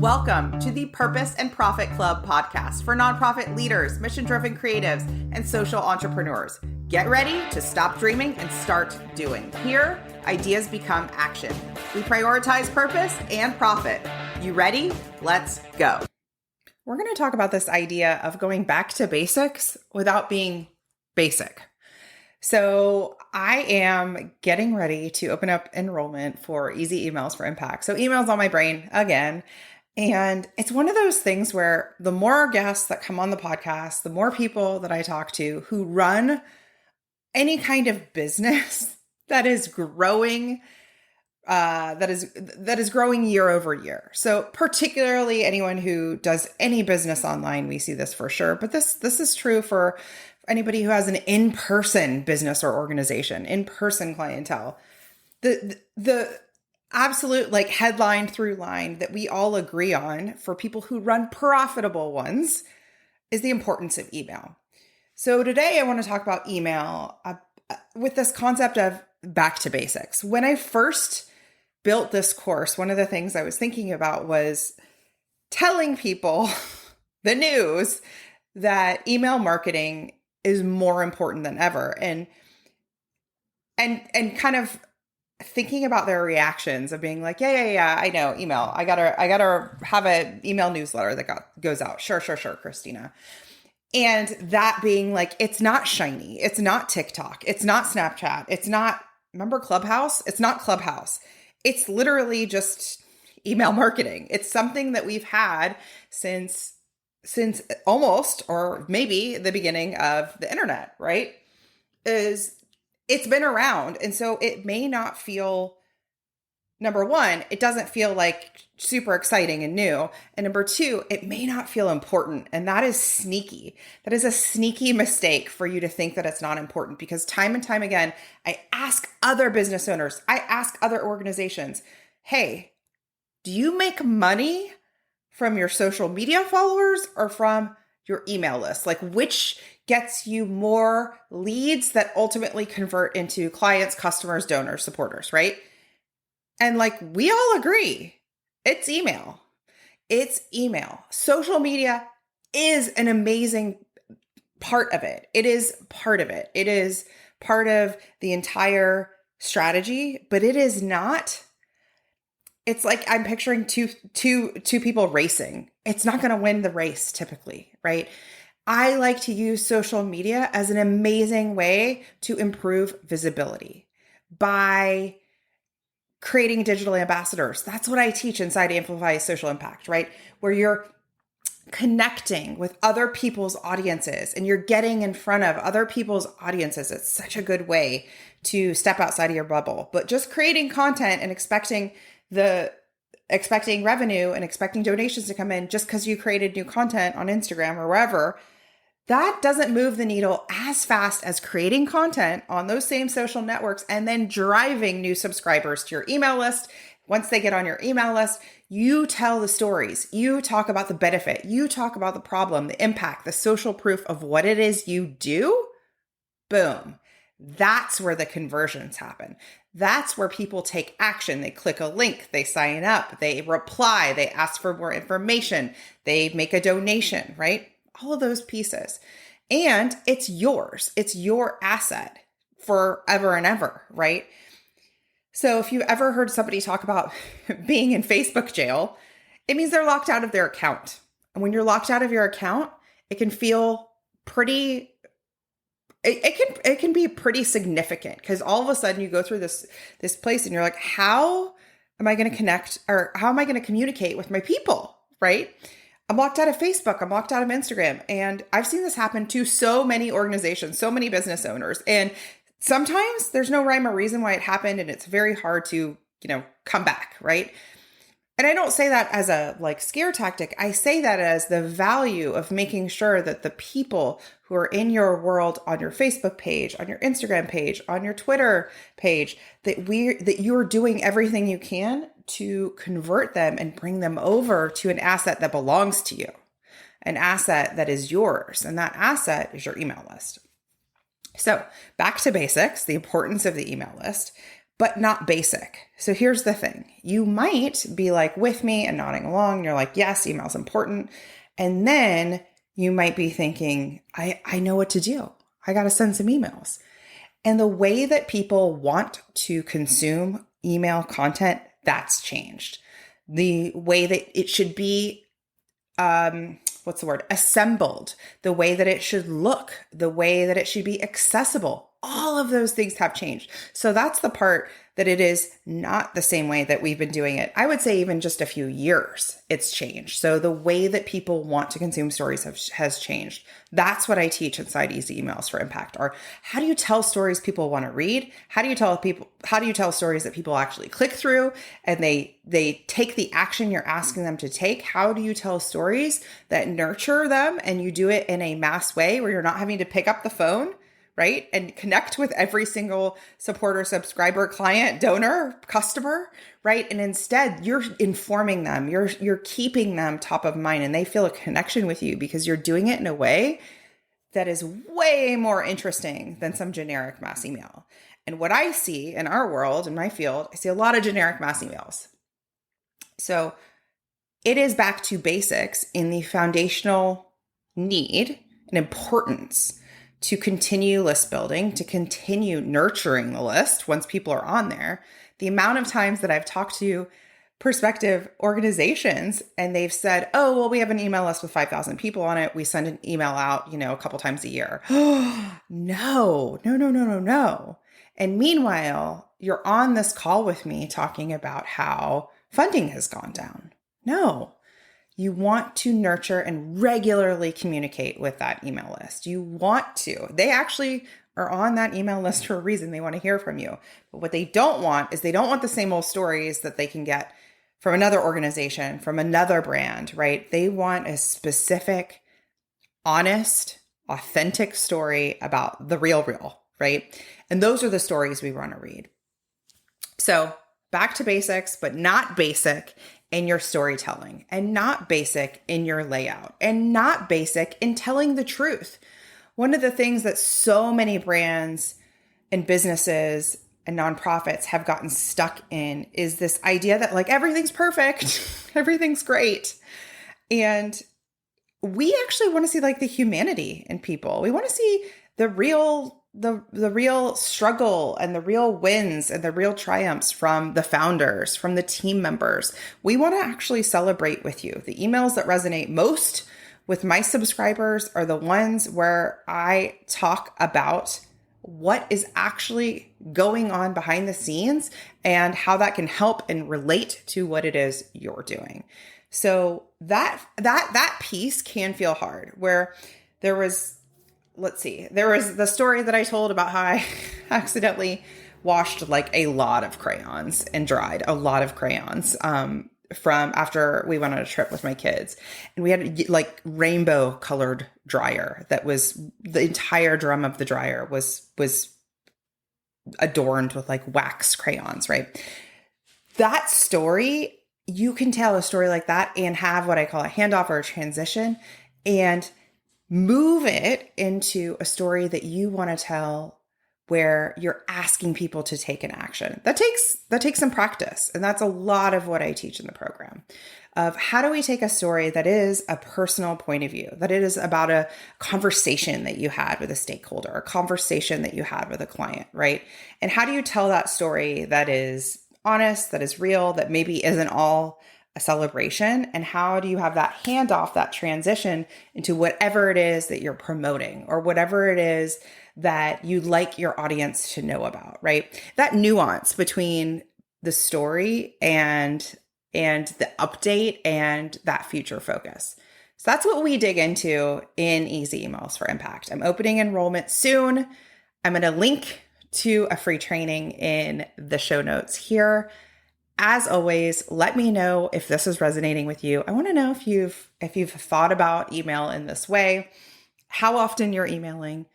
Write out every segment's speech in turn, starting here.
Welcome to the Purpose and Profit Club podcast for nonprofit leaders, mission-driven creatives, and social entrepreneurs. Get ready to stop dreaming and start doing. Here, ideas become action. We prioritize purpose and profit. You ready? Let's go. We're going to talk about this idea of going back to basics without being basic. So I am getting ready to open up enrollment for Easy Emails for Impact. So emails on my brain again. And it's one of those things where the more guests that come on the podcast, the more people that I talk to who run any kind of business that is growing, that is growing year over year. So particularly anyone who does any business online, we see this for sure. But this is true for anybody who has an in-person business or organization, in-person clientele. The absolute headline through line that we all agree on for people who run profitable ones is the importance of email. So today I want to talk about email with this concept of back to basics. When I first built this course, one of the things I was thinking about was telling people the news that email marketing is more important than ever, and kind of thinking about their reactions of being like, yeah, I know email. I gotta have an email newsletter that goes out. Sure, Christina. And that being like, it's not shiny. It's not TikTok. It's not Snapchat. It's not, remember Clubhouse? It's not Clubhouse. It's literally just email marketing. It's something that we've had since almost, or maybe the beginning of the internet, right? It's been around. And so it may not feel, number one, it doesn't feel like super exciting and new. And number two, it may not feel important. And that is sneaky. That is a sneaky mistake for you to think that it's not important, because time and time again, I ask other business owners, I ask other organizations, hey, do you make money from your social media followers or from your email list? Like, which gets you more leads that ultimately convert into clients, customers, donors, supporters, right? And we all agree, it's email. It's email. Social media is an amazing part of it. It is part of it. It is part of the entire strategy, but it is not. It's like I'm picturing two people racing. It's not going to win the race typically, right? I like to use social media as an amazing way to improve visibility by creating digital ambassadors. That's what I teach inside Amplify Social Impact, right? Where you're connecting with other people's audiences and you're getting in front of other people's audiences. It's such a good way to step outside of your bubble. But just creating content and expecting revenue and expecting donations to come in just because you created new content on Instagram or wherever, that doesn't move the needle as fast as creating content on those same social networks and then driving new subscribers to your email list. Once they get on your email list, you tell the stories, you talk about the benefit, you talk about the problem, the impact, the social proof of what it is you do. Boom. That's where the conversions happen. That's where people take action. They click a link, they sign up, they reply, they ask for more information, they make a donation, right? All of those pieces. And it's yours. It's your asset forever and ever, right? So if you've ever heard somebody talk about being in Facebook jail, it means they're locked out of their account. And when you're locked out of your account, it can feel pretty, it can be pretty significant, because all of a sudden you go through this place and you're like, how am I going to connect, or how am I going to communicate with my people, right? I'm locked out of Facebook. I'm locked out of Instagram. And I've seen this happen to so many organizations, so many business owners. And sometimes there's no rhyme or reason why it happened. And it's very hard to, come back, right? And I don't say that as a scare tactic. I say that as the value of making sure that the people who are in your world, on your Facebook page, on your Instagram page, on your Twitter page, that you're doing everything you can to convert them and bring them over to an asset that belongs to you, an asset that is yours. And that asset is your email list. So back to basics, the importance of the email list. but not basic. So here's the thing. You might be like with me and nodding along. And you're like, yes, email's important. And then you might be thinking, I know what to do. I got to send some emails. And the way that people want to consume email content, that's changed. The way that it should be, assembled, the way that it should look, the way that it should be accessible. All of those things have changed. So that's the part that it is not the same way that we've been doing it. I would say even just a few years, it's changed. So the way that people want to consume stories has changed. That's what I teach inside Easy Emails for Impact. Or how do you tell stories people want to read? How do you tell stories that people actually click through and they take the action you're asking them to take? How do you tell stories that nurture them and you do it in a mass way where you're not having to pick up the phone, right? And connect with every single supporter, subscriber, client, donor, customer, right? And instead you're informing them, you're keeping them top of mind and they feel a connection with you because you're doing it in a way that is way more interesting than some generic mass email. And what I see in our world, in my field, I see a lot of generic mass emails. So it is back to basics in the foundational need and importance to continue list building, to continue nurturing the list once people are on there. The amount of times that I've talked to prospective organizations and they've said, oh, well, we have an email list with 5,000 people on it. We send an email out, a couple times a year. No. And meanwhile, you're on this call with me talking about how funding has gone down. No. You want to nurture and regularly communicate with that email list. You want to. They actually are on that email list for a reason. They want to hear from you. But what they don't want is they don't want the same old stories that they can get from another organization, from another brand, right? They want a specific, honest, authentic story about the real, right? And those are the stories we want to read. So back to basics, but not basic in your storytelling and not basic in your layout and not basic in telling the truth. One of the things that so many brands and businesses and nonprofits have gotten stuck in is this idea that like everything's perfect, everything's great. And we actually want to see like the humanity in people. We want to see the real struggle and the real wins and the real triumphs from the founders, from the team members. We want to actually celebrate with you. The emails that resonate most with my subscribers are the ones where I talk about what is actually going on behind the scenes and how that can help and relate to what it is you're doing. So that piece can feel hard, where there was the story that I told about how I accidentally washed like a lot of crayons and dried a lot of crayons from after we went on a trip with my kids. And we had like rainbow colored dryer that was the entire drum of the dryer was adorned with like wax crayons, right? That story, you can tell a story like that and have what I call a handoff or a transition and move it into a story that you want to tell where you're asking people to take an action. That takes some practice. And that's a lot of what I teach in the program of how do we take a story that is a personal point of view, that it is about a conversation that you had with a stakeholder, a conversation that you had with a client, right? And how do you tell that story that is honest, that is real, that maybe isn't all a celebration? And how do you have that handoff, that transition into whatever it is that you're promoting or whatever it is that you'd like your audience to know about, right? That nuance between the story and the update and that future focus. So that's what we dig into in Easy Emails for Impact. I'm opening enrollment soon. I'm going to link to a free training in the show notes here. As always, let me know if this is resonating with you. I want to know if you've thought about email in this way, how often you're emailing.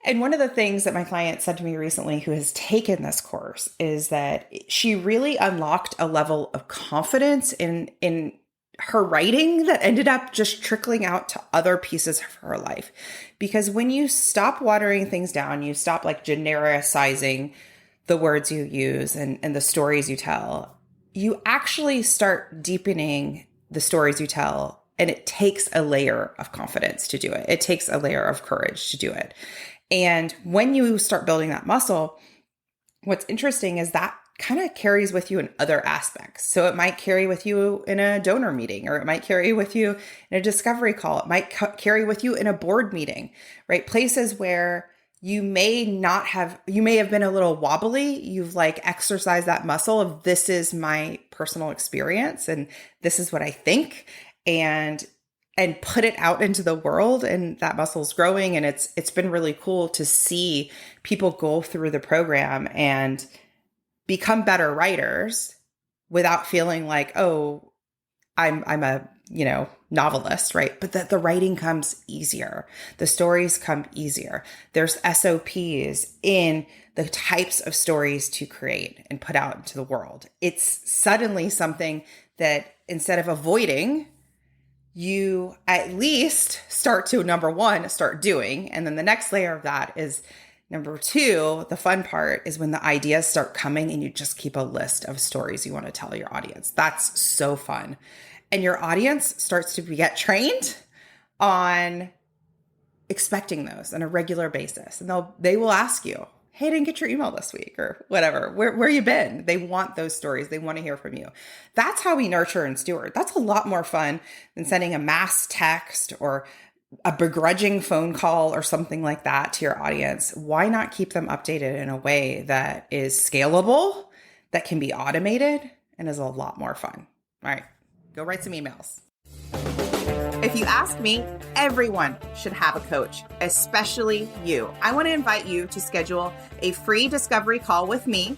And one of the things that my client said to me recently who has taken this course is that she really unlocked a level of confidence in her writing that ended up just trickling out to other pieces of her life. Because when you stop watering things down, you stop like genericizing the words you use and the stories you tell, you actually start deepening the stories you tell. And it takes a layer of confidence to do it. It takes a layer of courage to do it. And when you start building that muscle, what's interesting is that kind of carries with you in other aspects. So it might carry with you in a donor meeting, or it might carry with you in a discovery call. It might carry with you in a board meeting, right? Places where you may have been a little wobbly. You've like exercised that muscle of, this is my personal experience and this is what I think, and put it out into the world, and that muscle's growing. And it's been really cool to see people go through the program and become better writers without feeling like, oh, I'm a, novelist, right? But that the writing comes easier. The stories come easier. There's SOPs in the types of stories to create and put out into the world. It's suddenly something that instead of avoiding, you at least start to, number one, start doing. And then the next layer of that is, number two, the fun part is when the ideas start coming and you just keep a list of stories you want to tell your audience. That's so fun. And your audience starts to get trained on expecting those on a regular basis. And they will ask you, hey, I didn't get your email this week, or whatever. Where you been? They want those stories. They want to hear from you. That's how we nurture and steward. That's a lot more fun than sending a mass text or a begrudging phone call or something like that to your audience. Why not keep them updated in a way that is scalable, that can be automated, and is a lot more fun? All right, go write some emails. If you ask me, everyone should have a coach, especially you. I want to invite you to schedule a free discovery call with me.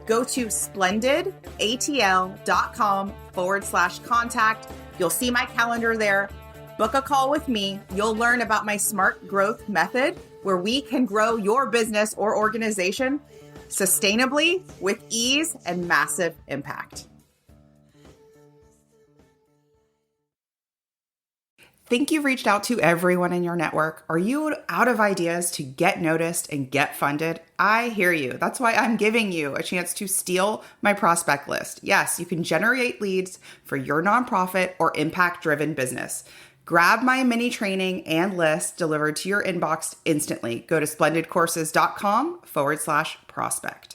Go to splendidatl.com/contact. You'll see my calendar there. Book a call with me. You'll learn about my smart growth method, where we can grow your business or organization sustainably with ease and massive impact. Think you've reached out to everyone in your network? Are you out of ideas to get noticed and get funded? I hear you. That's why I'm giving you a chance to steal my prospect list. Yes, you can generate leads for your nonprofit or impact-driven business. Grab my mini training and list delivered to your inbox instantly. Go to splendidcourses.com/prospect.